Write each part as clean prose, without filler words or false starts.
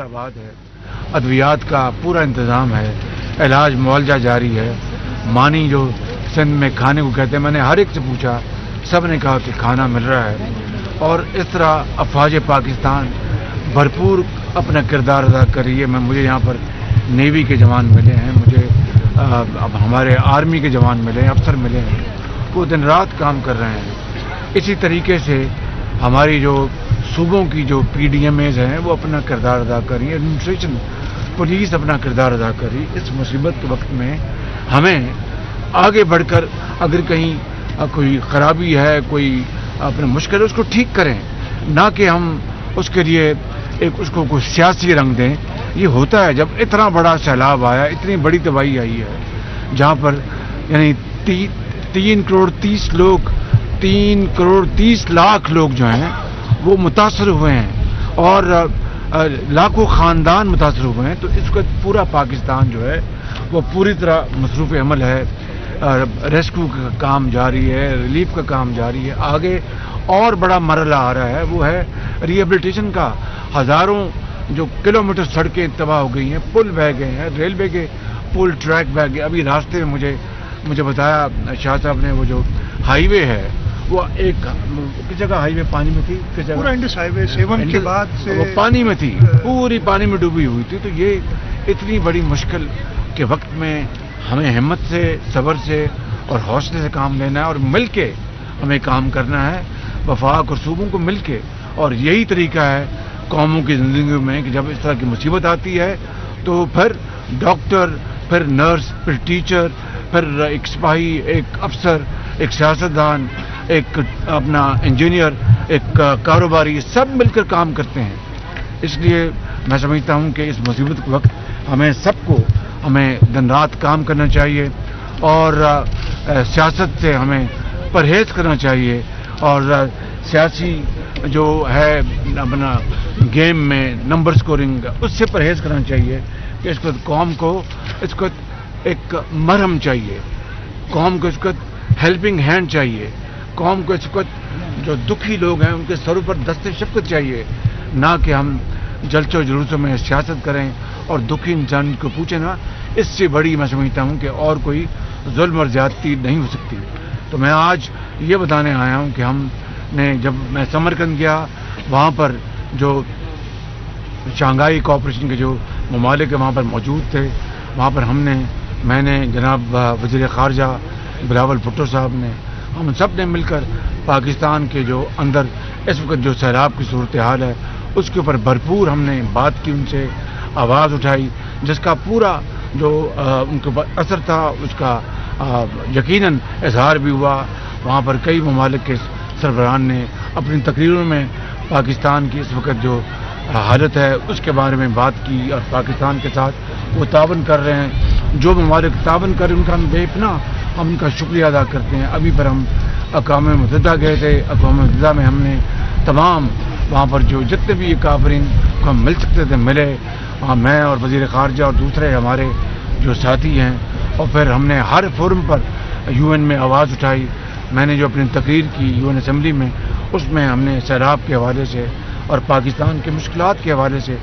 आबाद है, अद्वियात का पूरा इंतज़ाम है, इलाज मुआवजा जारी है। मानी जो सिंध में खाने को कहते हैं, मैंने हर एक से पूछा, सब ने कहा कि खाना मिल रहा है। और इस तरह अफवाज पाकिस्तान भरपूर अपना किरदार अदा कर रही है। मुझे यहाँ पर नेवी के जवान मिले हैं, मुझे अब हमारे आर्मी के जवान मिले हैं, अफसर मिले हैं, वो दिन रात काम कर रहे हैं। इसी तरीके से हमारी जो सूबों की जो PDMAs हैं वो अपना किरदार अदा कर रही है, एडमिनिस्ट्रेशन पुलिस अपना किरदार अदा कर रही है। इस मुसीबत के वक्त में हमें आगे बढ़कर अगर कहीं कोई ख़राबी है, कोई अपने मुश्किल है, उसको ठीक करें, ना कि हम उसके लिए एक उसको कोई सियासी रंग दें। ये होता है जब इतना बड़ा सैलाब आया, इतनी बड़ी तबाही आई है, जहाँ पर यानी 3 करोड़ 30 लोग, 3 करोड़ 30 लाख लोग जो हैं वो मुतासर हुए हैं और लाखों ख़ानदान मुतासर हुए हैं। तो इसका पूरा पाकिस्तान जो है वो पूरी तरह मसरूफ़ अमल है। रेस्क्यू का काम जारी है, रिलीफ का काम जारी है। आगे और बड़ा मरहला आ रहा है, वो है रिहेबिलिटेशन का। हज़ारों जो किलोमीटर सड़कें तबाह हो गई हैं, पुल बह गए हैं, रेलवे के पुल ट्रैक बह गए। अभी रास्ते में मुझे बताया शाह साहब ने, वो जो हाईवे है वो एक किस जगह हाईवे पानी में थी, किस जगह पूरा इंडस हाईवे 7 के बाद से वो पानी में थी, पूरी पानी में डूबी हुई थी। तो ये इतनी बड़ी मुश्किल के वक्त में हमें हिम्मत से, सब्र से और हौसले से काम लेना है और मिल के हमें काम करना है, वफाक और सूबों को मिल के। और यही तरीका है कौमों की ज़िंदगी में कि जब इस तरह की मुसीबत आती है तो फिर डॉक्टर, फिर नर्स, फिर टीचर, फिर एक सिपाही, एक अफसर, एक सियासतदान, एक अपना इंजीनियर, एक कारोबारी, सब मिलकर काम करते हैं। इसलिए मैं समझता हूँ कि इस मुसीबत के वक्त हमें दिन रात काम करना चाहिए और सियासत से हमें परहेज़ करना चाहिए और सियासी जो है अपना गेम में नंबर स्कोरिंग, उससे परहेज़ करना चाहिए कि इसको कौम को इसको एक मरहम चाहिए, कौम को इसको हेल्पिंग हैंड चाहिए, कौम को इसको जो दुखी लोग हैं उनके सरों पर दस्ते शफ़क़त चाहिए, ना कि हम जलसों जुलूसों में सियासत करें और दुखी इंसान को पूछे ना। इससे बड़ी मैं समझता हूँ कि और कोई जुल्म और ज़्यादती नहीं हो सकती। तो मैं आज ये बताने आया हूँ कि हमने, जब मैं समरकंद गया, वहाँ पर जो शंघाई कोऑपरेशन के जो ममालिक वहाँ पर मौजूद थे, वहाँ पर मैंने जनाब वज़ीर ख़ारजा बिलावल भुट्टो साहब ने, हम सब ने मिलकर पाकिस्तान के जो अंदर इस वक्त जो सैलाब की सूरत हाल है उसके ऊपर भरपूर हमने बात की, उनसे आवाज़ उठाई, जिसका पूरा जो उनके ऊपर असर था उसका यकीनन इजहार भी हुआ। वहाँ पर कई ममालिक के सरबराहान ने अपनी तकरीरों में पाकिस्तान की इस वक्त जो हालत है उसके बारे में बात की और पाकिस्तान के साथ वो तावन कर रहे हैं। जो ममालिक तावन कर रहे हैं उनका हम बेपनाह हम उनका शुक्रिया अदा करते हैं। अभी पर हम अक़वाम मुत्तहिदा गए थे, अक़वाम मुत्तहिदा में हमने तमाम वहाँ पर जो जितने भी काफिरीन को हम मिल सकते थे मिले, मैं और वज़ीर ख़ारजा और दूसरे हमारे जो साथी हैं, और फिर हमने हर फोरम पर UN में आवाज़ उठाई। मैंने जो अपनी तकरीर की UN असम्बली में, उसमें हमने सैलाब के हवाले से और पाकिस्तान के मुश्किलात के हवाले से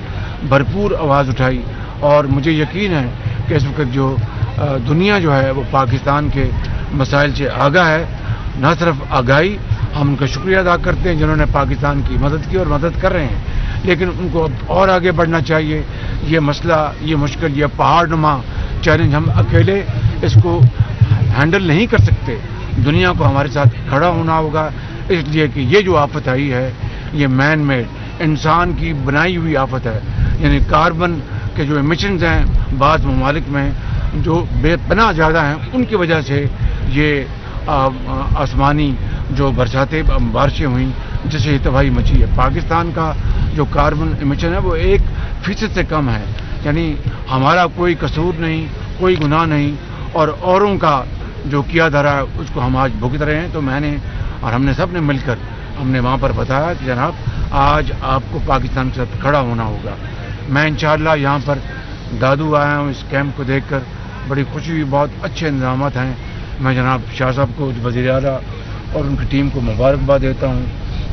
भरपूर आवाज़ उठाई। और मुझे यकीन है कि इस वक्त जो दुनिया जो है वो पाकिस्तान के मसाइल से आगाह है। न सिर्फ आगाही, हम उनका शुक्रिया अदा करते हैं जिन्होंने पाकिस्तान की मदद की और मदद कर रहे हैं, लेकिन उनको अब और आगे बढ़ना चाहिए। ये मसला, ये मुश्किल, ये पहाड़नुमा चैलेंज हम अकेले इसको हैंडल नहीं कर सकते, दुनिया को हमारे साथ खड़ा होना होगा। इसलिए कि ये जो आफत आई है ये मैन मेड, इंसान की बनाई हुई आफत है। यानी कार्बन के जो एमिशंस हैं बाज़ ममालिक में जो बेपनाह ज़्यादा हैं, उनकी वजह से ये आसमानी जो बारिशें हुई जिससे तबाही मची है। पाकिस्तान का जो कार्बन एमिशन है वो 1% से कम है, यानी हमारा कोई कसूर नहीं, कोई गुनाह नहीं, और औरों का जो किया धरा है उसको हम आज भुगत रहे हैं। तो मैंने और हमने सब ने मिलकर हमने वहाँ पर बताया कि जनाब आज आपको पाकिस्तान के साथ खड़ा होना होगा। मैं इंशाअल्लाह यहाँ पर दादू आया हूँ, इस कैंप को देखकर बड़ी खुशी हुई, बहुत अच्छे इंतज़ामात हैं। मैं जनाब शाह साहब को, वज़ीर आला और उनकी टीम को मुबारकबाद देता हूँ।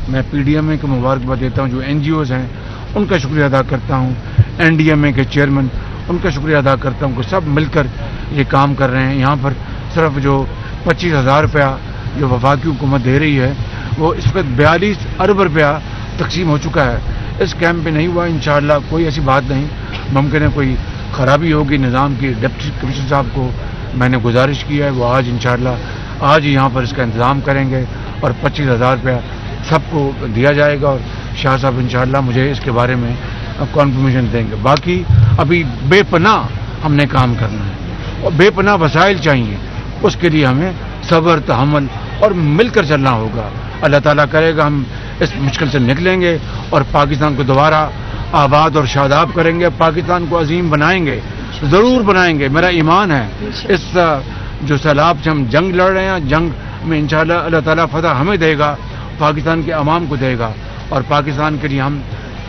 मैं PDMA को मुबारकबाद देता हूँ, जो NGOs हैं उनका शुक्रिया अदा करता हूँ। NDMA کے چیئرمین، ان کا شکریہ ادا کرتا ہوں کہ سب مل کر یہ کام کر رہے ہیں. یہاں پر صرف جو 25,000 روپیہ جو وفاقی حکومت دے رہی ہے وہ اس وقت 42 ارب روپیہ تقسیم ہو چکا ہے. اس کیمپ پہ نہیں ہوا انشاءاللہ، کوئی ایسی بات نہیں. ممکن ہے کوئی خرابی ہوگی نظام کی. ڈپٹی کمشنر صاحب کو میں نے گزارش کی ہے، وہ آج انشاءاللہ آج ہی یہاں پر اس کا انتظام کریں گے اور 25,000 روپیہ سب کو دیا جائے گا. اور شاہ صاحب انشاءاللہ مجھے اس کے بارے میں کنفرمیشن دیں گے. باقی ابھی بے پناہ ہم نے کام کرنا ہے اور بے پناہ وسائل چاہیے. اس کے لیے ہمیں صبر، تحمل اور مل کر چلنا ہوگا. اللہ تعالیٰ کرے گا ہم اس مشکل سے نکلیں گے اور پاکستان کو دوبارہ آباد اور شاداب کریں گے. پاکستان کو عظیم بنائیں گے، ضرور بنائیں گے. میرا ایمان ہے اس جو سیلاب سے ہم جنگ لڑ رہے ہیں، جنگ میں انشاءاللہ اللہ تعالیٰ فتح ہمیں دے گا، پاکستان کے عوام کو دے گا. اور پاکستان کے لیے ہم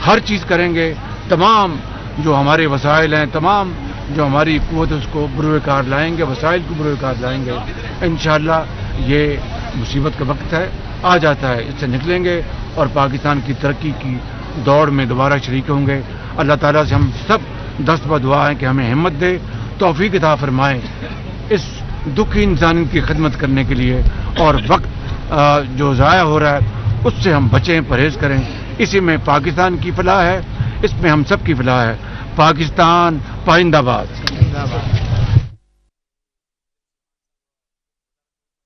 ہر چیز کریں گے. تمام جو ہمارے وسائل ہیں، تمام جو ہماری قوت اس کو بروئے کار لائیں گے، وسائل کو بروئے کار لائیں گے. انشاءاللہ یہ مصیبت کا وقت ہے، آ جاتا ہے، اس سے نکلیں گے اور پاکستان کی ترقی کی دوڑ میں دوبارہ شریک ہوں گے. اللہ تعالیٰ سے ہم سب دست بدعا ہیں کہ ہمیں ہمت دے، توفیق عطا فرمائے اس دکھی انسانیت کی خدمت کرنے کے لیے. اور وقت جو ضائع ہو رہا ہے اس سے ہم بچیں، پرہیز کریں. اسی میں پاکستان کی فلاح ہے، اس میں ہم سب کی فلاح ہے. پاکستان پائندہ باد.